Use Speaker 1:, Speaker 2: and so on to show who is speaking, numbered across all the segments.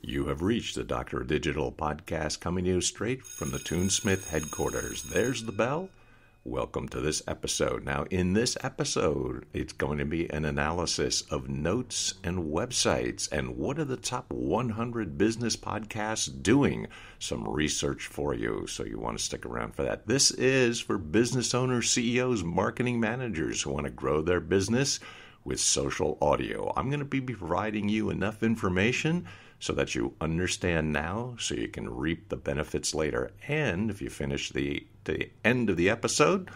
Speaker 1: You have reached the Dr. Digital podcast coming to you straight from the Toonsmith headquarters. There's the bell. Welcome to this episode. Now, in this episode, it's going to be an analysis of notes and websites and what are the top 100 business podcasts doing. Some research for you, so you want to stick around for that. This is for business owners, CEOs, marketing managers who want to grow their business with social audio. I'm going to be providing you enough information so that you understand now so you can reap the benefits later. And if you finish the end of the episode,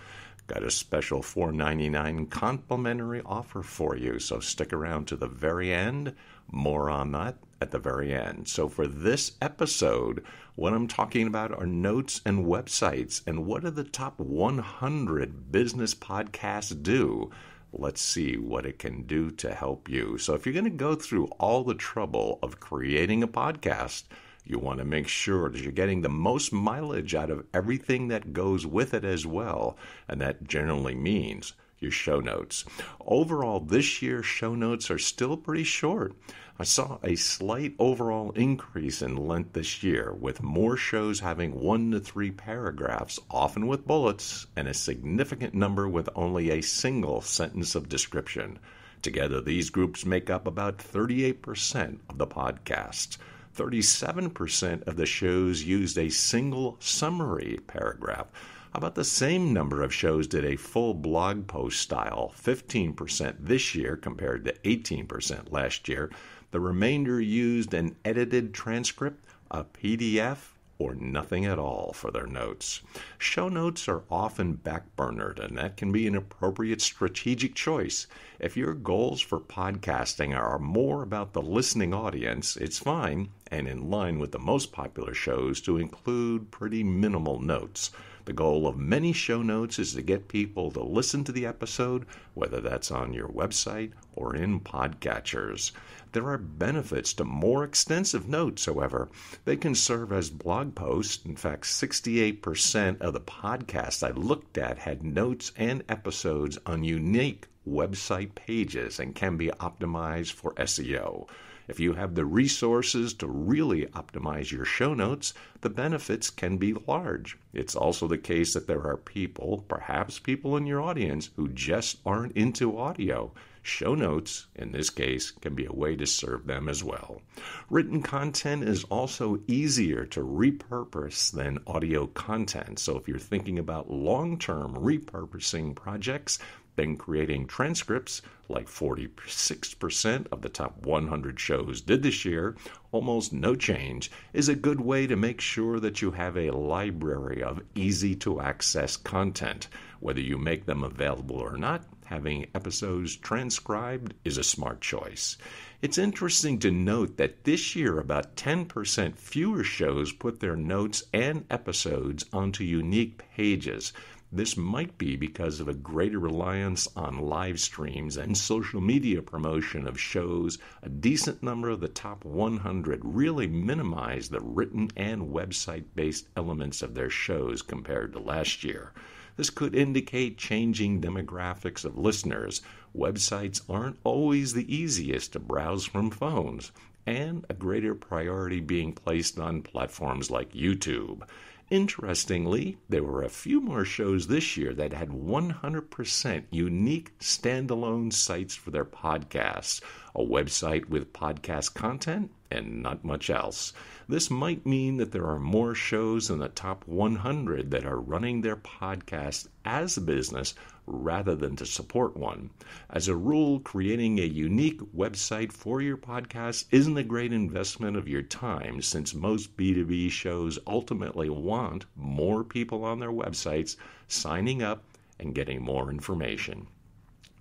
Speaker 1: got a special $4.99 complimentary offer for you. So stick around to the very end. More on that at the very end. So for this episode, what I'm talking about are notes and websites and what do the top 100 business podcasts do. Let's see what it can do to help you. So if you're going to go through all the trouble of creating a podcast, you want to make sure that you're getting the most mileage out of everything that goes with it as well. And that generally means your show notes. Overall, this year, show notes are still pretty short. I saw a slight overall increase in length this year, with more shows having 1 to 3 paragraphs, often with bullets, and a significant number with only a single sentence of description. Together, these groups make up about 38% of the podcast. 37% of the shows used a single summary paragraph. About the same number of shows did a full blog post style, 15% this year compared to 18% last year. The remainder used an edited transcript, a PDF, or nothing at all for their notes. Show notes are often backburnered, and that can be an appropriate strategic choice. If your goals for podcasting are more about the listening audience, it's fine and in line with the most popular shows to include pretty minimal notes. The goal of many show notes is to get people to listen to the episode, whether that's on your website or in podcatchers. There are benefits to more extensive notes, however. They can serve as blog posts. In fact, 68% of the podcasts I looked at had notes and episodes on unique website pages and can be optimized for SEO. If you have the resources to really optimize your show notes, the benefits can be large. It's also the case that there are people, perhaps people in your audience, who just aren't into audio. Show notes, in this case, can be a way to serve them as well. Written content is also easier to repurpose than audio content. So if you're thinking about long-term repurposing projects, then creating transcripts, like 46% of the top 100 shows did this year, almost no change, is a good way to make sure that you have a library of easy-to-access content. Whether you make them available or not, having episodes transcribed is a smart choice. It's interesting to note that this year about 10% fewer shows put their notes and episodes onto unique pages. This might be because of a greater reliance on live streams and social media promotion of shows. A decent number of the top 100 really minimize the written and website-based elements of their shows compared to last year. This could indicate changing demographics of listeners. Websites aren't always the easiest to browse from phones, and a greater priority being placed on platforms like YouTube. Interestingly, there were a few more shows this year that had 100% unique standalone sites for their podcasts, a website with podcast content, and not much else. This might mean that there are more shows in the top 100 that are running their podcast as a business rather than to support one. As a rule, creating a unique website for your podcast isn't a great investment of your time, since most B2B shows ultimately want more people on their websites signing up and getting more information.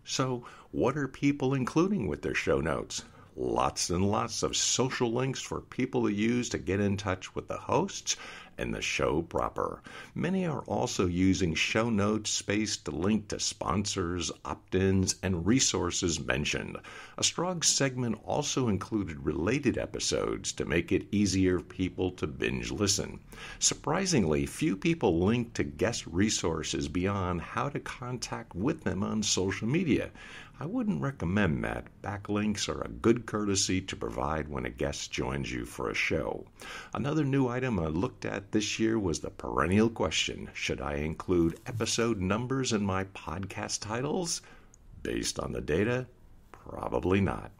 Speaker 1: So, what are people including with their show notes? Lots and lots of social links for people to use to get in touch with the hosts and the show proper. Many are also using show notes space to link to sponsors, opt-ins, and resources mentioned. A strong segment also included related episodes to make it easier for people to binge listen. Surprisingly, few people link to guest resources beyond how to contact with them on social media. I wouldn't recommend that. Backlinks are a good courtesy to provide when a guest joins you for a show. Another new item I looked at this year was the perennial question: should I include episode numbers in my podcast titles? Based on the data, probably not.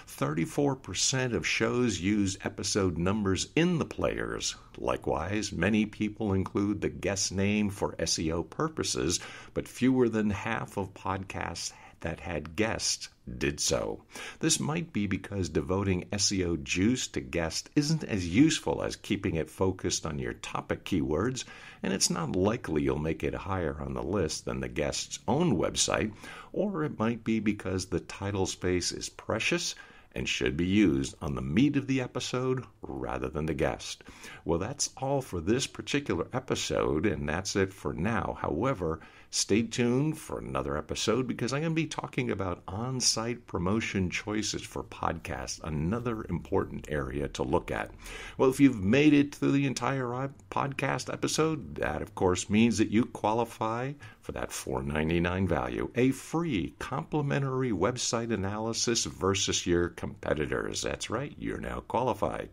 Speaker 1: 34% of shows use episode numbers in the players. Likewise, many people include the guest name for SEO purposes, but fewer than half of podcasts that had guests did so. This might be because devoting SEO juice to guests isn't as useful as keeping it focused on your topic keywords, and it's not likely you'll make it higher on the list than the guest's own website, or it might be because the title space is precious and should be used on the meat of the episode rather than the guest. Well, that's all for this particular episode, and that's it for now. However, stay tuned for another episode because I'm going to be talking about on-site promotion choices for podcasts, another important area to look at. Well, if you've made it through the entire podcast episode, that of course means that you qualify for that $4.99 value, a free complimentary website analysis versus your competitors. That's right, you're now qualified.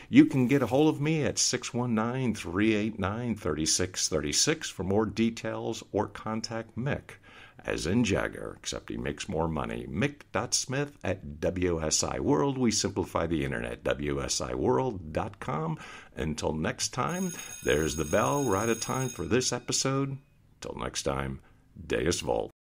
Speaker 1: You can get a hold of me at 619-389-3636 for more details, or contact Mick, as in Jagger, except he makes more money. Mick.Smith at WSI World. We simplify the internet, WSIWorld.com. Until next time, there's the bell. We're out of time for this episode. Till next time, Deus Volt.